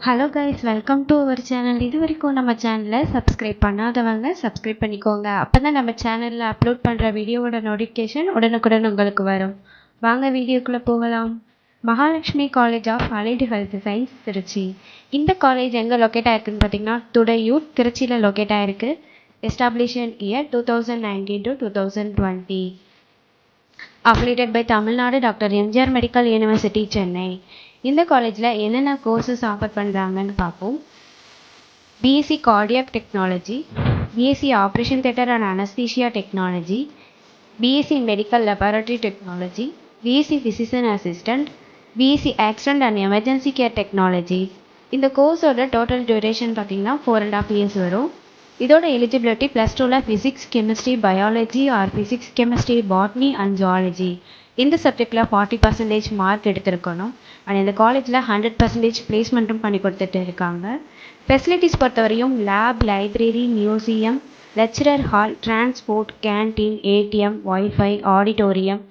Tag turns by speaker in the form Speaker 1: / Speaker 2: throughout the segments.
Speaker 1: Hello guys, welcome to our channel. இது வரைக்கும் நம்ம சேனலை சப்ஸ்கிரைப் பண்ணாதவங்க சப்ஸ்கிரைப் பண்ணிக்கோங்க. அப்போ தான் நம்ம சேனலில் அப்லோட் பண்ணுற வீடியோவோட நோட்டிஃபிகேஷன் உடனுக்குடன் உங்களுக்கு வரும். வாங்க வீடியோக்குள்ளே போகலாம். Mahalakshmi College of Allied Health Science, Tiruchi. இந்த காலேஜ் எங்கே லொக்கேட் ஆயிருக்குன்னு பார்த்தீங்கன்னா துடையூர், திருச்சியில் லொக்கேட் ஆயிருக்கு. Establishment year 2019 to 2020. Affiliated by Tamil Nadu doctor MGR medical university, Chennai. இந்த காலேஜில் என்னென்ன கோர்சஸ் ஆஃபர் பண்ணுறாங்கன்னு பார்ப்போம். BSc cardiac technology, BSc operation theatre and anaesthesia technology, BSc medical laboratory technology, BSc physician assistant, BSc accident and emergency care technology. இந்த கோர்ஸோட total duration பார்த்தீங்கன்னா 4.5 years வரும். இதோட எலிஜிபிலிட்டி +2ல் physics, chemistry, biology R physics, chemistry, botany and zoology இந்த சப்ஜெக்டில் 40% mark எடுத்திருக்கணும். And இந்த காலேஜில் 100% பிளேஸ்மெண்ட்டும் பண்ணி கொடுத்துட்டு இருக்காங்க. ஃபெசிலிட்டிஸ் பொறுத்தவரையும் lab, library, museum, lecturer hall, transport, canteen, ATM, wifi, auditorium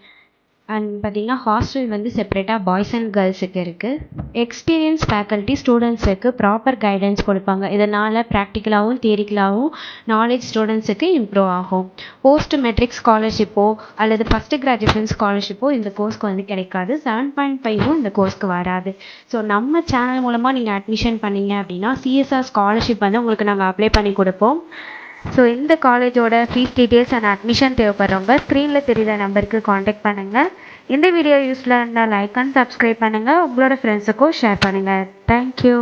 Speaker 1: and பார்த்திங்கன்னா ஹாஸ்டல் வந்து செப்பரேட்டாக பாய்ஸ் அண்ட் கேர்ள்ஸுக்கு இருக்குது. எக்ஸ்பீரியன்ஸ் ஃபேக்கல்ட்டி ஸ்டூடெண்ட்ஸுக்கு ப்ராப்பர் கைடன்ஸ் கொடுப்பாங்க. இதனால் ப்ராக்டிக்கலாகவும் தியரிக்கலாகவும் நாலேஜ் ஸ்டூடெண்ட்ஸுக்கு இம்ப்ரூவ் ஆகும். போஸ்ட் மெட்ரிக் ஸ்காலர்ஷிப்போ அல்லது ஃபஸ்ட்டு கிராஜுவேஷன் ஸ்காலர்ஷிப்போ இந்த கோர்ஸ்க்கு வந்து கிடைக்காது. 7.5 இந்த கோர்ஸ்க்கு வராது. ஸோ நம்ம சேனல் மூலமாக நீங்கள் அட்மிஷன் பண்ணீங்க அப்படின்னா சிஎஸ்ஆர் ஸ்காலர்ஷிப் வந்து உங்களுக்கு நாங்கள் அப்ளை பண்ணி கொடுப்போம். ஸோ இந்த காலேஜோட ஃபீஸ் டீட்டெயில்ஸ் அண்ட் அட்மிஷன் தேவைப்படுறவங்க ஸ்க்ரீனில் தெரிகிற நம்பருக்கு காண்டாக்ட் பண்ணுங்கள். இந்த வீடியோ யூஸ்ஃபுல்லாக இருந்தால் லைக் அண்ட் சப்ஸ்கிரைப் பண்ணுங்கள். உங்களோட ஃப்ரெண்ட்ஸுக்கும் ஷேர் பண்ணுங்கள். தேங்க்யூ.